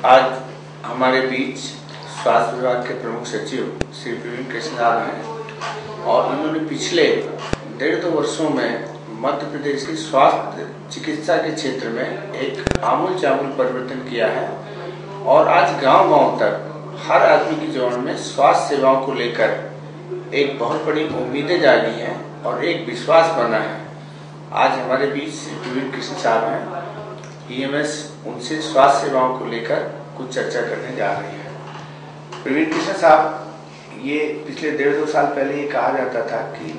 आज हमारे बीच स्वास्थ्य विभाग के प्रमुख सचिव श्री प्रवीण कृष्ण साहब हैं और उन्होंने पिछले 1.5-2 वर्षों में मध्य प्रदेश की स्वास्थ्य चिकित्सा के क्षेत्र में एक आमूल चामूल परिवर्तन किया है और आज गांव-गांव तक हर आदमी के जीवन में स्वास्थ्य सेवाओं को लेकर एक बहुत बड़ी उम्मीदें जागी हैं और एक विश्वास बना है। आज हमारे बीच श्री प्रवीण कृष्ण साहब हैं, ईएमएस उनसे स्वास्थ्य सेवाओं को लेकर कुछ चर्चा करने जा रहे हैं। प्रवीण कृष्ण साहब, ये पिछले 1.5-2 साल पहले ये कहा जाता था कि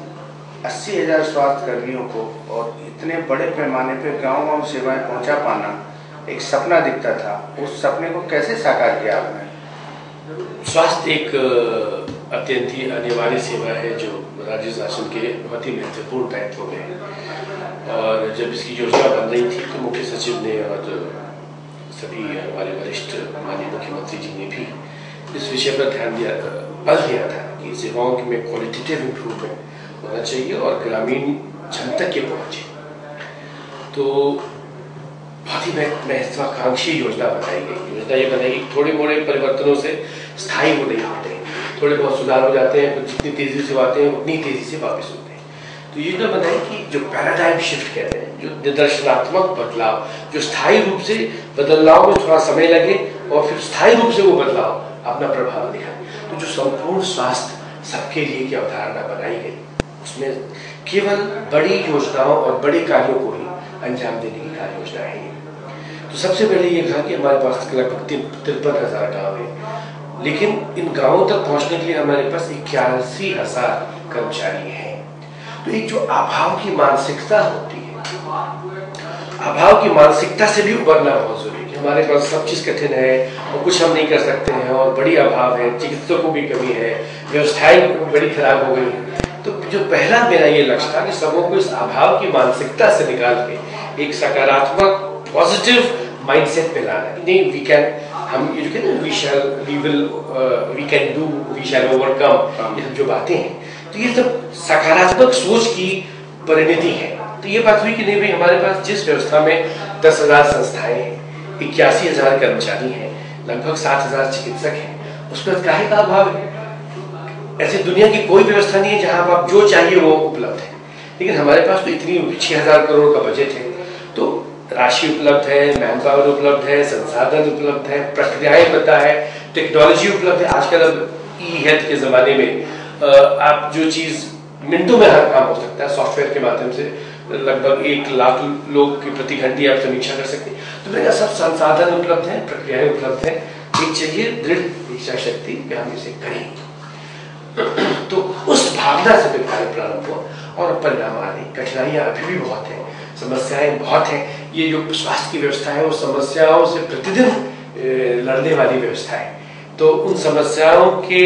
80,000 स्वास्थ्य कर्मियों को और इतने बड़े पैमाने पर गांव-गांव सेवाएं पहुंचा पाना एक सपना दिखता था। उस सपने को कैसे साकार किया आपने? स्वास्थ्य एक अत्यंत ही अनिवार्य सेवा है जो राज्य शासन के बहुत ही महत्वपूर्ण दायित्व में है और जब इसकी योजना बन रही थी तो मुख्य सचिव ने और सभी हमारे वरिष्ठ माननीय मुख्यमंत्री जी ने भी इस विषय पर ध्यान दिया, बल दिया था कि सेवाओं में क्वालिटेटिव इम्प्रूवमेंट होना चाहिए और ग्रामीण जन तक के पहुँचे। तो बहुत ही महत्वाकांक्षी योजना बनाई गई। योजना ये बनाई कि थोड़े मोड़े परिवर्तनों से स्थायी वो नहीं होते, थोड़े बहुत सुधार हो जाते हैं, जितनी तेजी से आते हैं उतनी तेजी से वापस होते हैं। तो योजना बनाई कि जो पैराडाइम शिफ्ट कहते हैं, जो निदर्शनात्मक बदलाव, जो स्थायी रूप से बदलाव में थोड़ा समय लगे और फिर स्थायी रूप से वो बदलाव अपना प्रभाव दिखाए। तो जो संपूर्ण स्वास्थ्य सबके लिए की अवधारणा बनाई गई, उसमें केवल बड़ी योजनाओं और बड़े कार्यों को ही अंजाम देने की कार्य योजना है। तो सबसे पहले ये कहा कि हमारे पास लगभग 53,000 गाँव है, लेकिन इन गांवों तक पहुंचने के लिए हमारे पास 81,000 कर्मचारी हैं। तो एक जो अभाव की मानसिकता होती है, अभाव की मानसिकता से भी उबरना बहुत जरूरी है कि हमारे पास सब चीज कठिन है और कुछ हम नहीं कर सकते हैं और बड़ी अभाव है, चिकित्सकों की कमी है, व्यवस्थाएं बड़ी खराब हो गई है। तो जो पहला मेरा ये लक्ष्य था कि सबों को इस अभाव की मानसिकता से निकाल के एक सकारात्मक पॉजिटिव माइंडसेट पे लाना है। नहीं, वी कैन, हम ये जो कहते हैं we can do, we shall overcome, ये सब जो बातें हैं, तो ये सब सकारात्मक सोच की परिणति है। तो ये बात हुई कि नहीं भाई, हमारे पास जिस व्यवस्था में 10,000 संस्थाएं हैं, 81,000 कर्मचारी हैं, लगभग 7,000 चिकित्सक हैं, उसमें काहे का अभाव है? ऐसी दुनिया की कोई व्यवस्था नहीं है जहां आप जो चाहिए वो उपलब्ध है, लेकिन हमारे पास तो इतनी 6,000 करोड़ का बजट है, तो राशि उपलब्ध है, मैन पावर उपलब्ध है, संसाधन उपलब्ध है, प्रक्रियाएं पता है, टेक्नोलॉजी उपलब्ध है। आजकल अब ई हेल्थ के जमाने में आप जो चीज मिनटों में हर काम हो सकता है, सॉफ्टवेयर के माध्यम से लगभग 1 लाख लोग की प्रति घंटे आप समीक्षा कर सकते हैं। तो मेरा सब संसाधन उपलब्ध है, प्रक्रियाएं उपलब्ध है, एक चाहिए दृढ़ इच्छा शक्ति कि हम इसे करें। तो उस भावना से फिर कार्य प्रारंभ हुआ और परिणाम आ रही। कठिनाइयां अभी भी बहुत हैं, समस्याएं बहुत हैं। ये जो स्वास्थ्य की व्यवस्था है वो समस्याओं से प्रतिदिन लड़ने वाली व्यवस्था है। तो उन समस्याओं के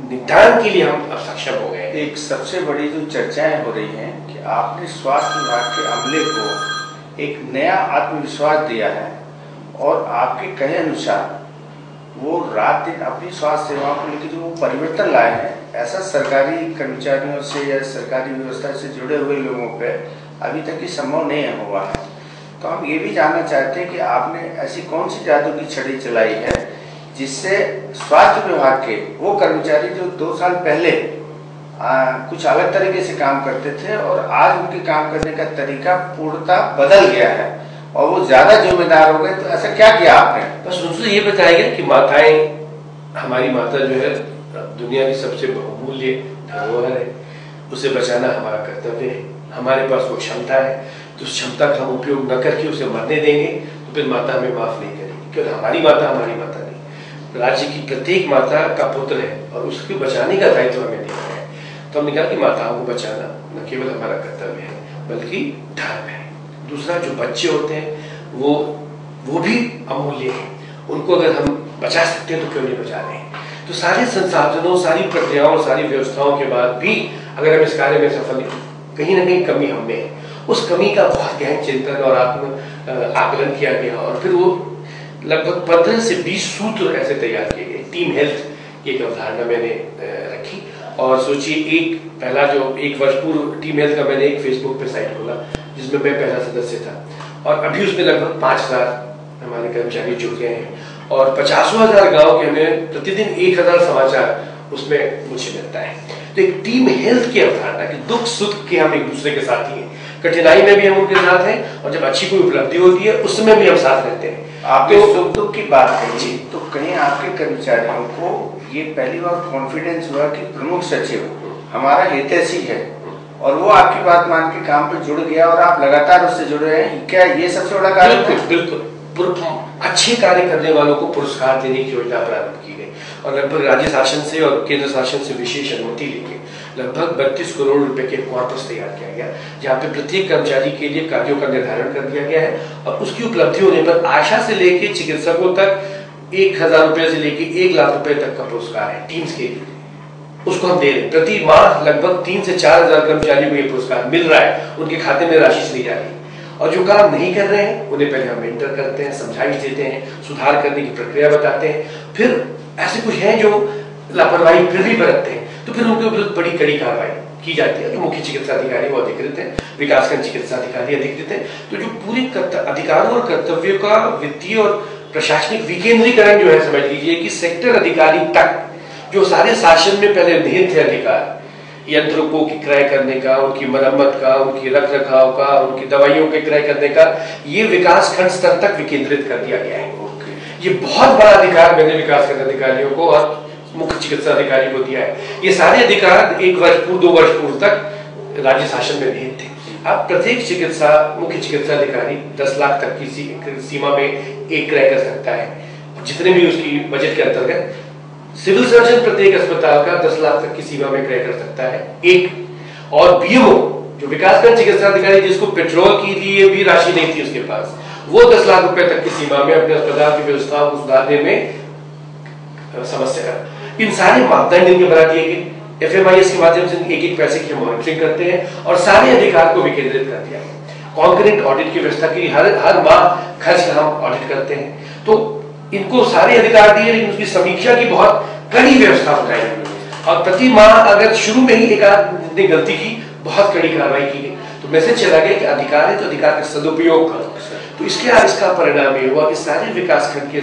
निदान के लिए हम अब सक्षम हो गए। एक सबसे बड़ी जो चर्चाएं हो रही हैं कि आपने स्वास्थ्य विभाग के अमले को एक नया आत्मविश्वास दिया है और आपके कहे अनुसार वो रात दिन अपनी स्वास्थ्य सेवाओं को लेकर जो वो परिवर्तन लाए हैं, ऐसा सरकारी कर्मचारियों से या सरकारी व्यवस्था से जुड़े हुए लोगों पे अभी तक ये संभव नहीं हुआ है। तो हम ये भी जानना चाहते हैं कि आपने ऐसी कौन सी जादू की छड़ी चलाई है जिससे स्वास्थ्य विभाग के वो कर्मचारी जो 2 साल पहले कुछ अलग तरीके से काम करते थे और आज उनके काम करने का तरीका पूर्णतः बदल गया है और वो ज्यादा जिम्मेदार हो गए। तो ऐसा क्या किया आपने? बस उनसे ये बताया गया कि माताएं, हमारी माता जो है दुनिया की सबसे बहुमूल्य धरोहर है, उसे बचाना हमारा कर्तव्य है। हमारे पास वो क्षमता है, तो उस क्षमता का हम उपयोग न करके उसे मरने देंगे तो फिर माता हमें माफ नहीं करेगी, क्योंकि हमारी माता नहीं, राज्य की प्रत्येक माता का पुत्र है और उसके बचाने का दायित्व हमें दिया है। तो हमने कहा कि माताओं को बचाना न केवल हमारा कर्तव्य है बल्कि धर्म है। दूसरा, जो बच्चे होते हैं वो भी अमूल्य है, उनको अगर हम बचा सकते हैं तो क्यों नहीं बचा रहे हैं। तो सारे संसाधनों, सारी प्रक्रियाओं, सारी व्यवस्थाओं के बाद भी अगर हम इस कार्य में सफल नहीं, कहीं ना कहीं कमी हमें है। उस कमी का बहुत गहन चिंतन और आकलन किया गया और फिर वो लगभग 15 से 20 सूत्र ऐसे तैयार किए गए। टीम हेल्थ की एक अवधारणा मैंने रखी और सोचिए, पहला जो 1 वर्ष पूर्व टीम हेल्थ का मैंने एक फेसबुक पे साइट खोला जिसमें मैं पहला सदस्य था और अभी उसमें लगभग 5,000 हमारे कर्मचारी जुड़ गए हैं और 50,000 गांव के हमें प्रतिदिन 1,000 समाचार उसमें मुझे मिलता है। तो एक टीम हेल्थ की अवधारणा कि दुख सुख के हम एक दूसरे के साथ ही हैं, कठिनाई में भी हम उनके साथ हैं और जब अच्छी कोई उपलब्धि होती है उसमें भी हम साथ रहते हैं। आपने तो सुख दुख की बात कही, तो कहीं आपके कर्मचारियों को ये पहली बार कॉन्फिडेंस हुआ कि प्रमुख सचिव हमारा हितैषी है और वो आपकी बात मान के काम पे जुड़ गया और आप लगातार उससे जुड़ रहे हैं, क्या ये सबसे बड़ा कारण है? बिल्कुल अच्छे कार्य करने वालों को पुरस्कार देने की योजना प्रारंभ की गई और लगभग राज्य शासन से और केंद्र शासन से विशेष अनुमति लेके लगभग 32 करोड़ रुपए के कॉर्पस तैयार किया गया, जहाँ पे प्रत्येक कर्मचारी के लिए कार्यों का निर्धारण कर दिया गया है और उसकी उपलब्धि होने पर आशा से लेके चिकित्सकों तक 1,000 रुपए से लेके 1,00,000 रुपए तक का पुरस्कार है टीम्स के लिए, उसको हम दे रहे हैं। प्रति माह लगभग 3 से 4,000 कर्मचारियों को ये पुरस्कार मिल रहा है, उनके खाते में राशि चली जा रही है। और जो काम नहीं कर रहे हैं उन्हें पहले हम मेंटर करते हैं, समझाइश देते हैं, सुधार करने की प्रक्रिया बताते हैं। फिर ऐसे कुछ हैं जो लापरवाही फिर भी बरतते हैं तो फिर उनके विरुद्ध बड़ी कड़ी कार्रवाई की जाती है। जो मुख्य चिकित्सा अधिकारी वो अधिकृत है, विकासखंड चिकित्सा अधिकारी अधिकृत है। तो जो पूरे अधिकारों और कर्तव्यों का वित्तीय और प्रशासनिक विकेंद्रीकरण जो है, समझ लीजिए कि सेक्टर अधिकारी तक जो सारे शासन में पहले निहित थे अधिकार, यंत्रों को क्रय करने का, उनकी मरम्मत का, उनकी रख रखाव का, उनकी दवाइयों के क्रय करने का, ये विकास खंड स्तर तक विकेंद्रित कर दिया गया है। ये बहुत बड़ा अधिकार मैंने विकास खंड अधिकारियों को और मुख्य चिकित्सा अधिकारी को दिया है। ये सारे अधिकार 1 वर्ष पूर्व 2 वर्ष पूर्व तक राज्य शासन में निहित थे। अब प्रत्येक मुख्य चिकित्सा अधिकारी 10 लाख तक की सीमा में एक क्रय कर सकता है, जितने भी उसकी बजट के अंतर्गत। सिविल सर्जन प्रत्येक अस्पताल का 10 लाख तक की सीमा में क्रय कर सकता है एक। और बीएमओ जो विकासखंड चिकित्सा अधिकारी, जिसको पेट्रोल के लिए भी राशि नहीं थी उसके पास, वो 10 लाख रुपए तक की सीमा में अपने अस्पताल की व्यवस्था को सुधारने में समस्या कर। इन सारे मापदंड इनके बना दिए गए। एफएमआईएस के माध्यम से एक पैसे की मॉनिटरिंग करते हैं और सारे अधिकार को विकेंद्रित कर दिया है। कॉन्करेंट ऑडिट की व्यवस्था की, हर माह खर्च का हम ऑडिट करते हैं। तो इनको सारे अधिकार दिए, लेकिन उसकी समीक्षा की बहुत कड़ी व्यवस्था बनाई गई और प्रति माह अगर शुरू में ही एक आदमी ने गलती की, बहुत कड़ी कार्रवाई की गई। तो मैसेज चला गया कि अधिकार है तो अधिकार का सदुपयोग करो। तो इसका परिणाम ये हुआ कि सारे विकासखंड के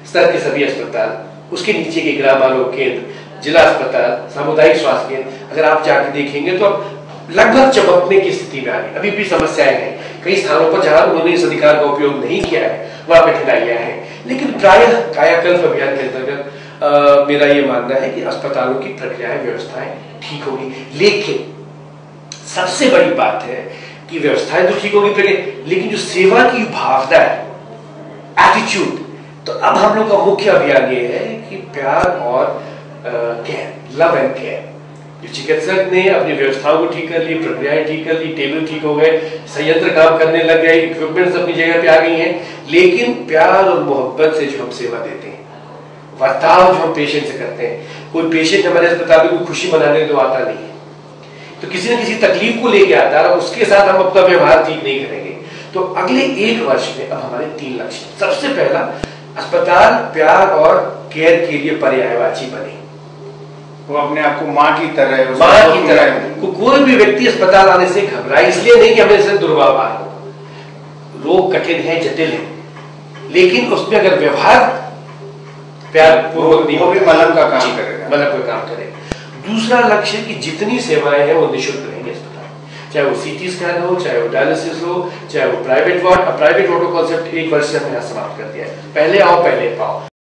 स्तर के सभी अस्पताल, उसके नीचे के ग्राम आरोग्य केंद्र, जिला अस्पताल, सामुदायिक स्वास्थ्य केंद्र, अगर आप जाके देखेंगे तो अब लगभग चमकने की स्थिति में आ गई। अभी भी समस्याएं हैं कई स्थानों पर जहां उन्होंने इस अधिकार का उपयोग नहीं किया है, वहां कठिनाइयां हैं, लेकिन प्रायः कायाकल्प अभियान के अंतर्गत मेरा ये मानना है कि अस्पतालों की प्रक्रियाएं, व्यवस्थाएं ठीक होगी। लेकिन सबसे बड़ी बात है कि व्यवस्थाएं तो ठीक होगी, लेकिन जो सेवा की भावना है, एटीट्यूड, तो अब हम लोग का मुख्य अभियान ये है कि प्यार और केयर, लव एंड केयर। जो चिकित्सक ने अपनी व्यवस्थाओं को ठीक कर ली, प्रक्रियाएं ठीक कर ली, टेबल ठीक हो गए, संयंत्र काम करने लग गए, इक्विपमेंट्स अपनी जगह पे आ गई हैं, लेकिन प्यार और मोहब्बत से जो हम सेवा देते हैं, बर्ताव जो हम पेशेंट से करते हैं, कोई पेशेंट हमारे अस्पताल में कोई खुशी मनाने तो आता नहीं है, तो किसी न किसी तकलीफ को लेके आता है और उसके साथ हम अपना व्यवहार ठीक नहीं करेंगे। तो अगले 1 वर्ष में अब हमारे 3 लक्ष्य। सबसे पहला, अस्पताल प्यार और केयर के लिए पर्यायवाची बने। वो अपने आप को माँ की तरह कोई भी व्यक्ति अस्पताल आने से घबराए, इसलिए नहीं कि हमें से दुर्व्यवहार हो, रोग कठिन है, जटिल है, लेकिन उसमें अगर व्यवहार प्यार पूर्वक नहीं, वो भी मलम का काम करेगा, मलम का काम करेगा। दूसरा लक्ष्य कि जितनी सेवाएं हैं वो निःशुल्क रहेंगे अस्पताल, चाहे वो सीटी स्कैन हो, चाहे वो डायलिसिस हो, चाहे वो प्राइवेट वार्ड। प्राइवेट वार्ड का कॉन्सेप्ट 1 वर्ष से हमने समाप्त कर दिया है। पहले आओ पहले पाओ।